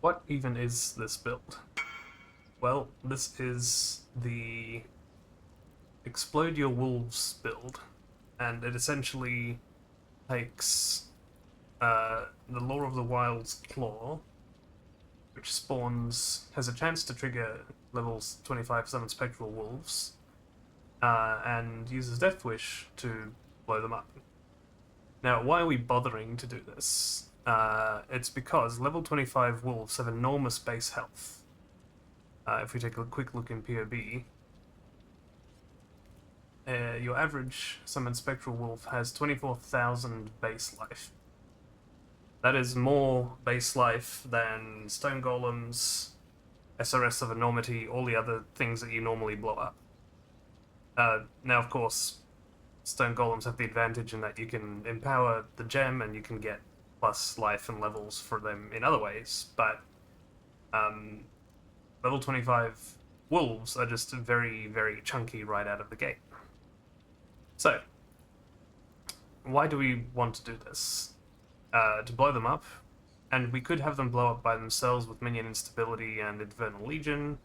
What even is this build? Well, this is the Explode Your Wolves build, and it essentially takes the Law of the Wild's Claw, which has a chance to trigger levels 25 summon spectral wolves, and uses Death Wish to blow them up. Now, why are we bothering to do this? It's because level 25 wolves have enormous base health. If we take a quick look in PoE, your average summoned spectral wolf has 24,000 base life. That is more base life than stone golems, SRS of enormity, all the other things that you normally blow up. Now, of course, stone golems have the advantage in that you can empower the gem and you can get plus life and levels for them in other ways, but level 25 wolves are just very, very chunky right out of the gate. So, why do we want to do this? To blow them up, and we could have them blow up by themselves with Minion Instability and Infernal Legion.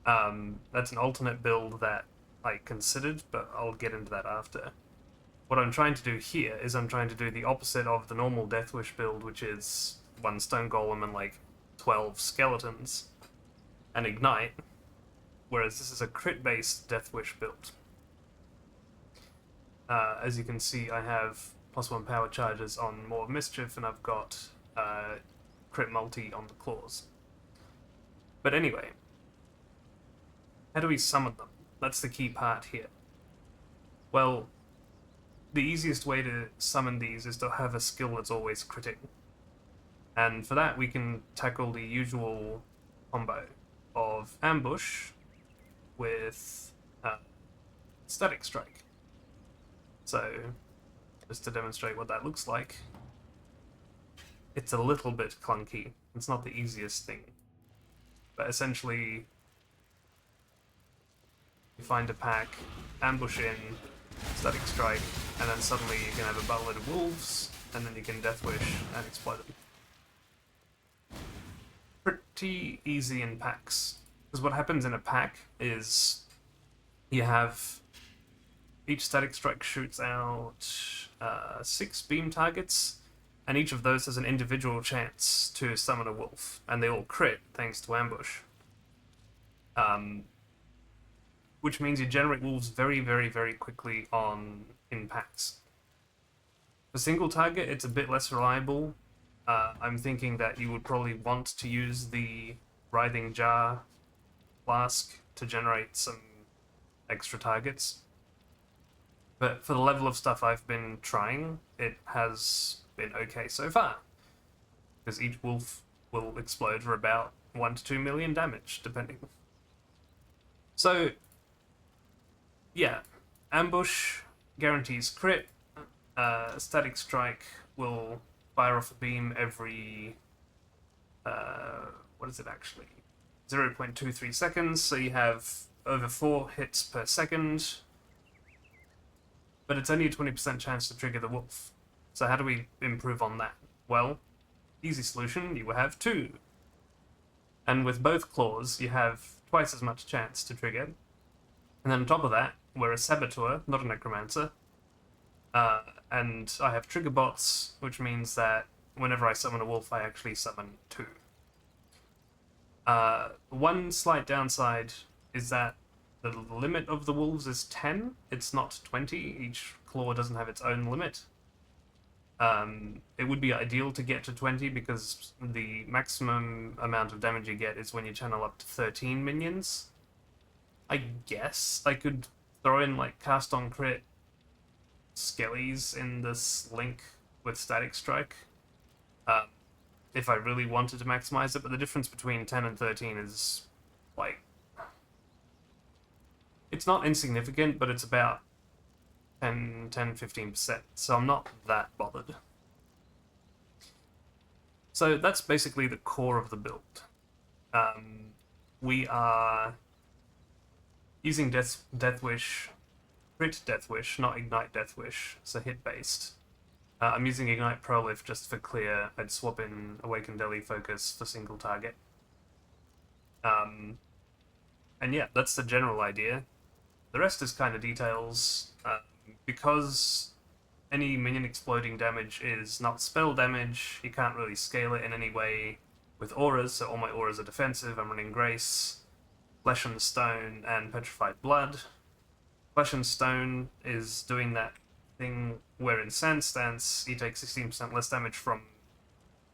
That's an alternate build that I considered, but I'll get into that after. What I'm trying to do here is I'm trying to do the opposite of the normal Death Wish build, which is 1 Stone Golem and like 12 Skeletons, and Ignite, whereas this is a crit-based Death Wish build. As you can see, I have +1 power charges on Maw of Mischief, and I've got crit multi on the claws. But anyway, how do we summon them? That's the key part here. Well, the easiest way to summon these is to have a skill that's always critting. And for that, we can tackle the usual combo of Ambush with Static Strike. So, just to demonstrate what that looks like, it's a little bit clunky. It's not the easiest thing. But essentially, you find a pack, ambush in, Static Strike, and then suddenly you can have a buttload of wolves, and then you can Death Wish and explode them. Pretty easy in packs. Because what happens in a pack is you have each Static Strike shoots out 6 beam targets, and each of those has an individual chance to summon a wolf, and they all crit thanks to ambush. Which means you generate wolves very, very, very quickly in packs. For single target, it's a bit less reliable. I'm thinking that you would probably want to use the Writhing Jar flask to generate some extra targets. But for the level of stuff I've been trying, it has been okay so far. Because each wolf will explode for about 1 to 2 million damage, depending. So, yeah, Ambush guarantees crit. Static Strike will fire off a beam every... what is it actually? 0.23 seconds, so you have over 4 hits per second. But it's only a 20% chance to trigger the wolf. So how do we improve on that? Well, easy solution, you have 2. And with both claws, you have twice as much chance to trigger. And then on top of that, we're a Saboteur, not a Necromancer. And I have trigger bots, which means that whenever I summon a wolf, I actually summon 2. One slight downside is that the limit of the wolves is 10, it's not 20. Each claw doesn't have its own limit. It would be ideal to get to 20 because the maximum amount of damage you get is when you channel up to 13 minions. I guess I could throw in like cast on crit skellies in this link with Static Strike if I really wanted to maximize it, but the difference between 10 and 13 is like... It's not insignificant, but it's about 10-15%, so I'm not that bothered. So that's basically the core of the build. We are using Death Wish, crit Death Wish, not Ignite Death Wish, so hit-based. I'm using Ignite Prolif just for clear. I'd swap in Awakened Deli Focus for single target. And yeah, that's the general idea. The rest is kind of details. Because any minion exploding damage is not spell damage, you can't really scale it in any way with auras, so all my auras are defensive. I'm running Grace, Flesh and Stone, and Petrified Blood. Flesh and Stone is doing that thing where in Sand Stance you take 16% less damage from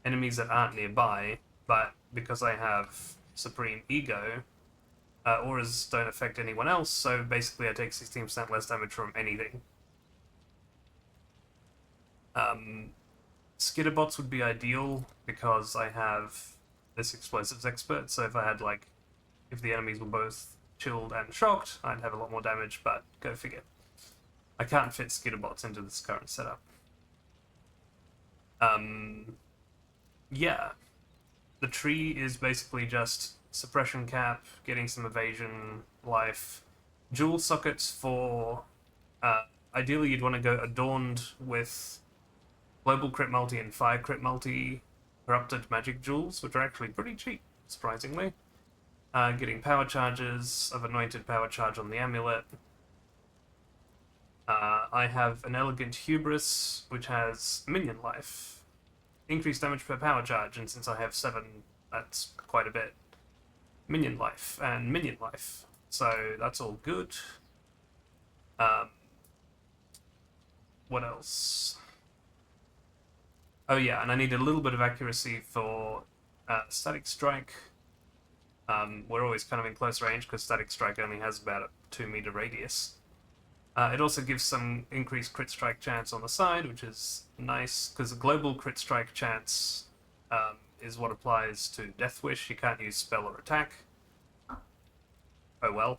enemies that aren't nearby, but because I have Supreme Ego, auras don't affect anyone else, so basically I take 16% less damage from anything. Skitterbots would be ideal because I have this Explosives Expert, so if I had, like, if the enemies were both chilled and shocked, I'd have a lot more damage, but go figure. I can't fit Skitterbots into this current setup. Yeah. The tree is basically just suppression cap, getting some evasion, life, jewel sockets for... ideally you'd want to go adorned with global crit multi and fire crit multi corrupted magic jewels, which are actually pretty cheap, surprisingly. Getting power charges of anointed power charge on the amulet. I have an elegant hubris, which has minion life. Increased damage per power charge, and since I have 7, that's quite a bit. Minion life and minion life. So that's all good. What else? Oh yeah, and I need a little bit of accuracy for Static Strike. We're always kind of in close range because Static Strike only has about a 2-meter radius. It also gives some increased crit strike chance on the side, which is nice, because the global crit strike chance is what applies to Death Wish. You can't use spell or attack. Oh well.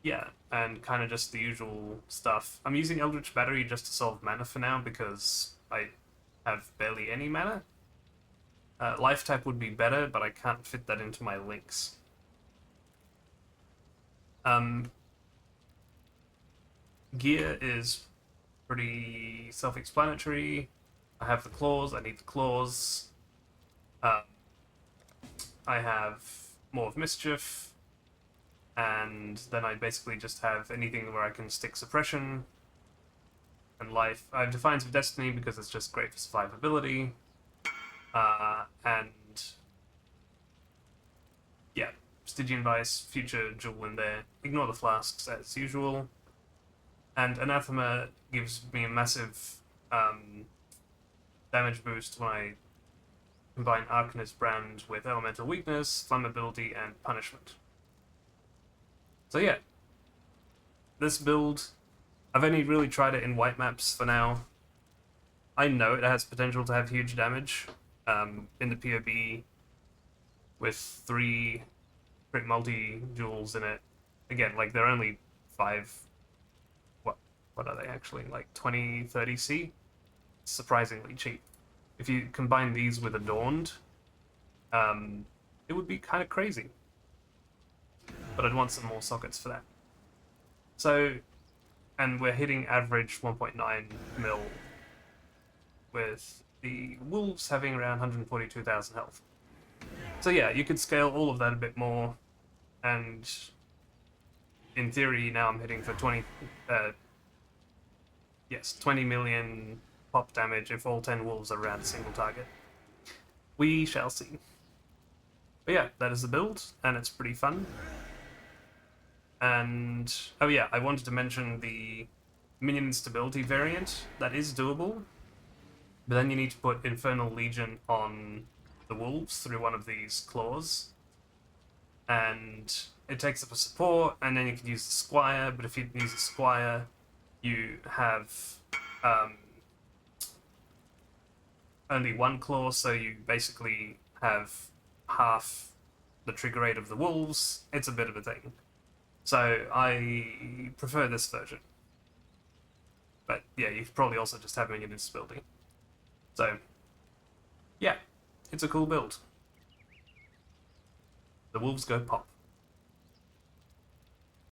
Yeah, and kind of just the usual stuff. I'm using Eldritch Battery just to solve mana for now, because I have barely any mana. Life Tap would be better, but I can't fit that into my links. Gear is pretty self-explanatory. I have the claws, I need the claws. I have Maw of Mischief, and then I basically just have anything where I can stick suppression and life. I have Defiance of Destiny because it's just great for survivability. And yeah, Stygian Vice, Future Jewel in there. Ignore the flasks as usual. And Anathema gives me a massive damage boost when I combine Arcanist Brand with Elemental Weakness, Flammability, and Punishment. So yeah, this build, I've only really tried it in white maps for now. I know it has potential to have huge damage in the PoB with 3 crit multi-jewels in it. Again, like, they're only 5... What are they actually? Like 20, 30C? Surprisingly cheap. If you combine these with Adorned, it would be kind of crazy. But I'd want some more sockets for that. So, and we're hitting average 1.9 mil with the wolves having around 142,000 health. So yeah, you could scale all of that a bit more, and in theory now I'm hitting for 20 million pop damage if all 10 wolves are around a single target. We shall see. But yeah, that is the build, and it's pretty fun. And, oh yeah, I wanted to mention the minion instability variant. That is doable, but then you need to put Infernal Legion on the wolves through one of these claws. And it takes up a support, and then you can use the Squire, but if you use the Squire, you have only one claw, so you basically have half the trigger rate of the wolves. It's a bit of a thing. So I prefer this version. But yeah, you could probably also just have minion instability. So yeah, it's a cool build. The wolves go pop.